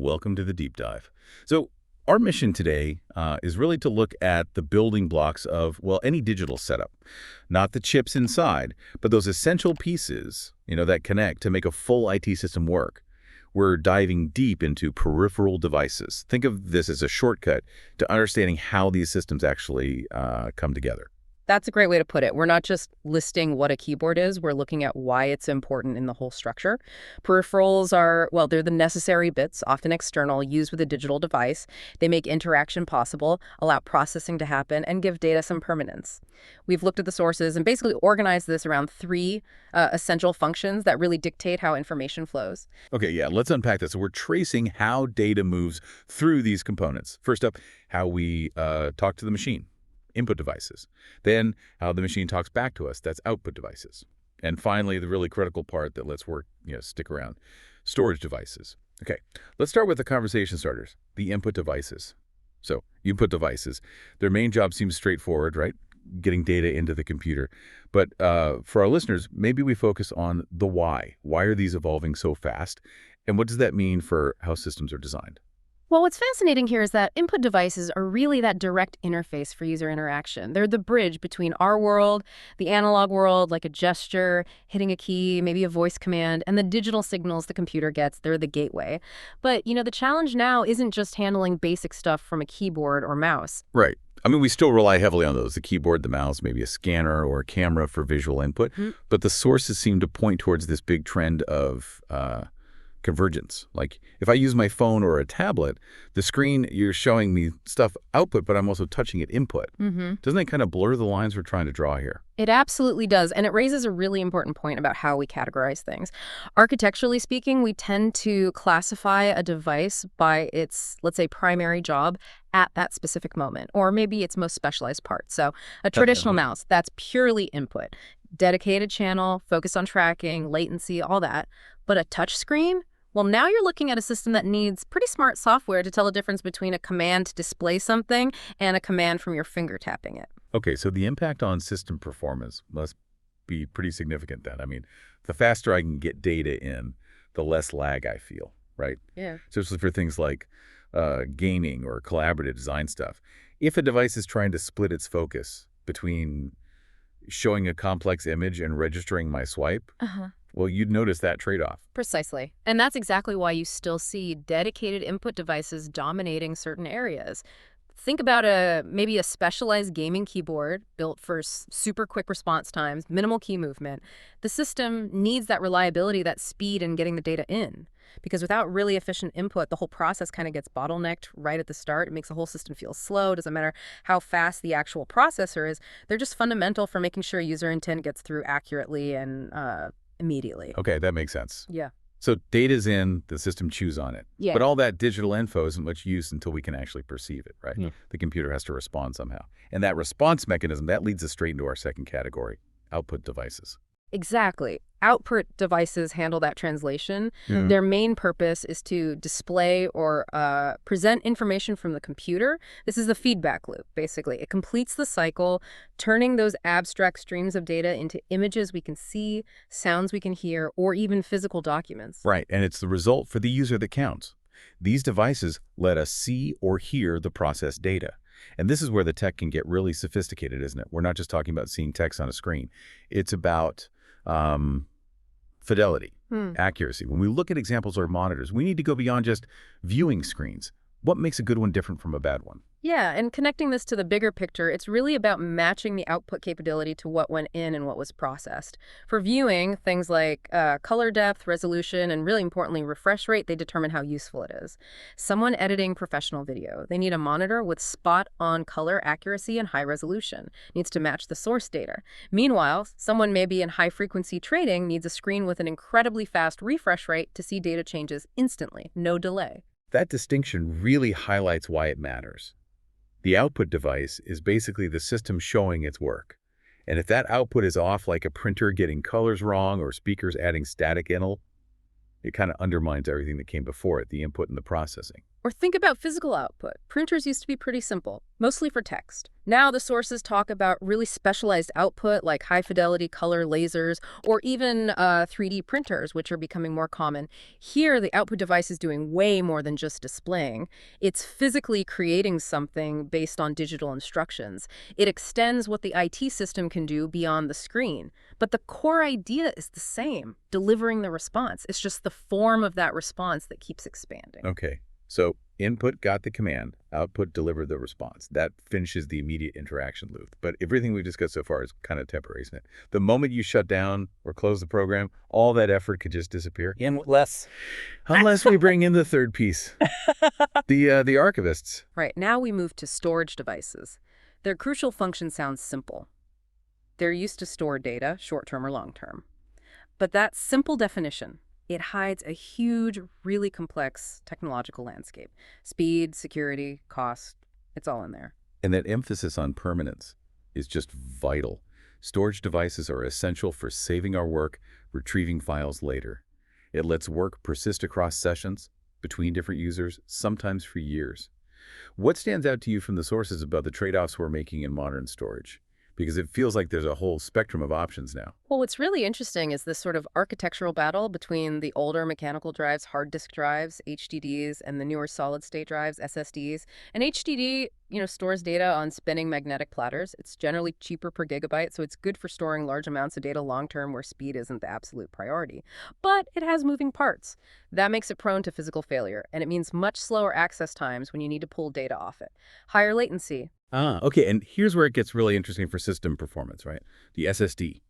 welcome to the deep dive. So our mission today is really to look at the building blocks of, well, any digital setup. Not the chips inside, but those essential pieces, that connect to make a full IT system work. We're diving deep into peripheral devices. Think of this as a shortcut to understanding how these systems actually come together. That's a great way to put it. We're not just listing what a keyboard is. We're looking at why it's important in the whole structure. Peripherals are, well, they're the necessary bits, often external, used with a digital device. They make interaction possible, allow processing to happen, and give data some permanence. We've looked at the sources and basically organized this around three essential functions that really dictate how information flows. Okay, yeah, let's unpack this. So we're tracing how data moves through these components. First up, how we talk to the machine. Input devices. Then how the machine talks back to us, that's output devices. And finally, the really critical part that lets work, stick around, storage devices. Okay, let's start with the conversation starters, the input devices. So input devices, their main job seems straightforward, right? Getting data into the computer. But for our listeners, maybe we focus on the why. Why are these evolving so fast? And what does that mean for how systems are designed? Well, what's fascinating here is that input devices are really that direct interface for user interaction. They're the bridge between our world, the analog world, like a gesture, hitting a key, maybe a voice command, and the digital signals the computer gets. They're the gateway. But, the challenge now isn't just handling basic stuff from a keyboard or mouse. Right. I mean, we still rely heavily on those, the keyboard, the mouse, maybe a scanner or a camera for visual input. But the sources seem to point towards this big trend of convergence. Like if I use my phone or a tablet, the screen, you're showing me stuff output, but I'm also touching it input. Doesn't that kind of blur the lines we're trying to draw here? It absolutely does. And it raises a really important point about how we categorize things. Architecturally speaking, we tend to classify a device by its, let's say, primary job at that specific moment, or maybe its most specialized part. So a traditional mouse, that's purely input, dedicated channel, focused on tracking, latency, all that. But a touch screen? Well, now you're looking at a system that needs pretty smart software to tell the difference between a command to display something and a command from your finger tapping it. Okay, so the impact on system performance must be pretty significant then. I mean, the faster I can get data in, the less lag I feel, right? Yeah. Especially for things like gaming or collaborative design stuff. If a device is trying to split its focus between showing a complex image and registering my swipe, well, you'd notice that trade-off. Precisely. And that's exactly why you still see dedicated input devices dominating certain areas. Think about maybe a specialized gaming keyboard built for super quick response times, minimal key movement. The system needs that reliability, that speed in getting the data in. Because without really efficient input, the whole process kind of gets bottlenecked right at the start. It makes the whole system feel slow. It doesn't matter how fast the actual processor is. They're just fundamental for making sure user intent gets through accurately and immediately. Okay, that makes sense. Yeah. So data's in, the system chews on it. Yeah. But all that digital info isn't much use until we can actually perceive it, right? Yeah. The computer has to respond somehow. And that response mechanism, that leads us straight into our second category, output devices. Exactly. Output devices handle that translation. Their main purpose is to display or present information from the computer. This is the feedback loop, basically. It completes the cycle, turning those abstract streams of data into images we can see, sounds we can hear, or even physical documents. Right, and it's the result for the user that counts. These devices let us see or hear the processed data. And this is where the tech can get really sophisticated, isn't it? We're not just talking about seeing text on a screen. It's about fidelity, accuracy. When we look at examples or monitors, we need to go beyond just viewing screens. What makes a good one different from a bad one? Yeah, and connecting this to the bigger picture, it's really about matching the output capability to what went in and what was processed. For viewing, things like color depth, resolution, and really importantly, refresh rate, they determine how useful it is. Someone editing professional video, they need a monitor with spot-on color accuracy and high resolution. Needs to match the source data. Meanwhile, someone maybe in high-frequency trading needs a screen with an incredibly fast refresh rate to see data changes instantly, no delay. That distinction really highlights why it matters. The output device is basically the system showing its work. And if that output is off, like a printer getting colors wrong or speakers adding static input, it kind of undermines everything that came before it, the input and the processing. Or think about physical output. Printers used to be pretty simple, mostly for text. Now the sources talk about really specialized output like high-fidelity color lasers or even 3D printers, which are becoming more common. Here, the output device is doing way more than just displaying. It's physically creating something based on digital instructions. It extends what the IT system can do beyond the screen. But the core idea is the same, delivering the response. It's just the form of that response that keeps expanding. Okay. So input got the command, output delivered the response. That finishes the immediate interaction loop. But everything we've discussed so far is kind of temporary, isn't it? The moment you shut down or close the program, all that effort could just disappear. Unless we bring in the third piece, the archivists. Right, now we move to storage devices. Their crucial function sounds simple. They're used to store data, short-term or long-term. But that simple definition, it hides a huge, really complex technological landscape. Speed, security, cost, it's all in there. And that emphasis on permanence is just vital. Storage devices are essential for saving our work, retrieving files later. It lets work persist across sessions, between different users, sometimes for years. What stands out to you from the sources about the trade-offs we're making in modern storage? Because it feels like there's a whole spectrum of options now. Well, what's really interesting is this sort of architectural battle between the older mechanical drives, hard disk drives, HDDs, and the newer solid-state drives, SSDs. An HDD, stores data on spinning magnetic platters. It's generally cheaper per gigabyte, so it's good for storing large amounts of data long-term where speed isn't the absolute priority. But it has moving parts. That makes it prone to physical failure, and it means much slower access times when you need to pull data off it. Higher latency. Okay, and here's where it gets really interesting for system performance, right? The SSD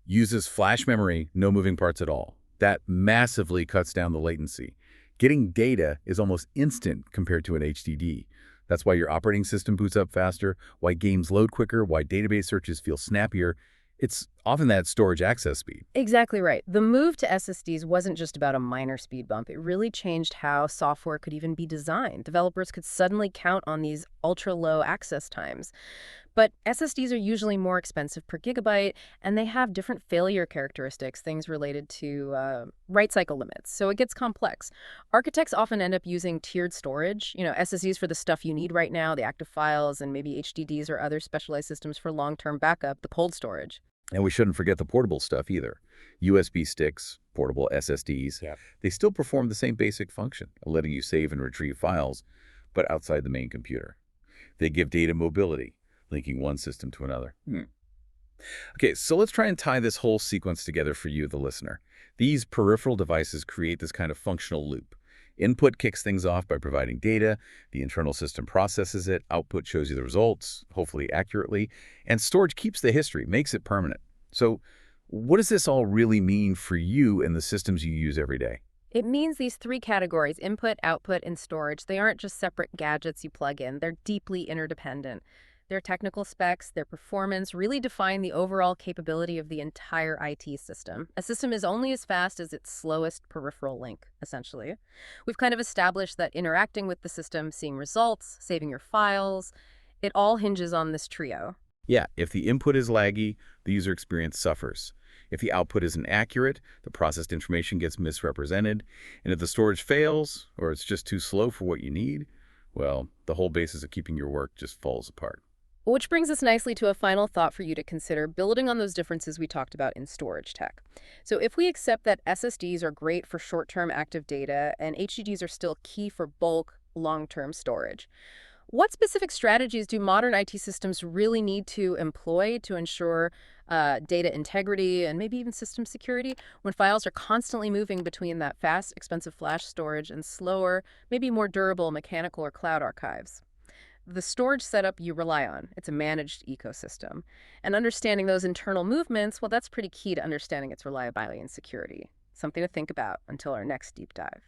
uses flash memory, no moving parts at all. That massively cuts down the latency. Getting data is almost instant compared to an HDD. That's why your operating system boots up faster, why games load quicker, why database searches feel snappier. It's often that storage access speed. Exactly right. The move to SSDs wasn't just about a minor speed bump. It really changed how software could even be designed. Developers could suddenly count on these ultra-low access times. But SSDs are usually more expensive per gigabyte, and they have different failure characteristics, things related to write cycle limits. So it gets complex. Architects often end up using tiered storage, SSDs for the stuff you need right now, the active files, and maybe HDDs or other specialized systems for long-term backup, the cold storage. And we shouldn't forget the portable stuff either. USB sticks, portable SSDs, they still perform the same basic function, letting you save and retrieve files, but outside the main computer. They give data mobility, linking one system to another. Okay, so let's try and tie this whole sequence together for you, the listener. These peripheral devices create this kind of functional loop. Input kicks things off by providing data, the internal system processes it, output shows you the results, hopefully accurately, and storage keeps the history, makes it permanent. So what does this all really mean for you and the systems you use every day? It means these three categories, input, output, and storage, they aren't just separate gadgets you plug in. They're deeply interdependent. Their technical specs, their performance really define the overall capability of the entire IT system. A system is only as fast as its slowest peripheral link, essentially. We've kind of established that interacting with the system, seeing results, saving your files, it all hinges on this trio. Yeah, if the input is laggy, the user experience suffers. If the output isn't accurate, the processed information gets misrepresented. And if the storage fails, or it's just too slow for what you need, well, the whole basis of keeping your work just falls apart. Which brings us nicely to a final thought for you to consider, building on those differences we talked about in storage tech. So if we accept that SSDs are great for short-term active data and HDDs are still key for bulk, long-term storage, what specific strategies do modern IT systems really need to employ to ensure data integrity and maybe even system security when files are constantly moving between that fast, expensive flash storage and slower, maybe more durable mechanical or cloud archives? The storage setup you rely on, it's a managed ecosystem. And understanding those internal movements, well, that's pretty key to understanding its reliability and security. Something to think about until our next deep dive.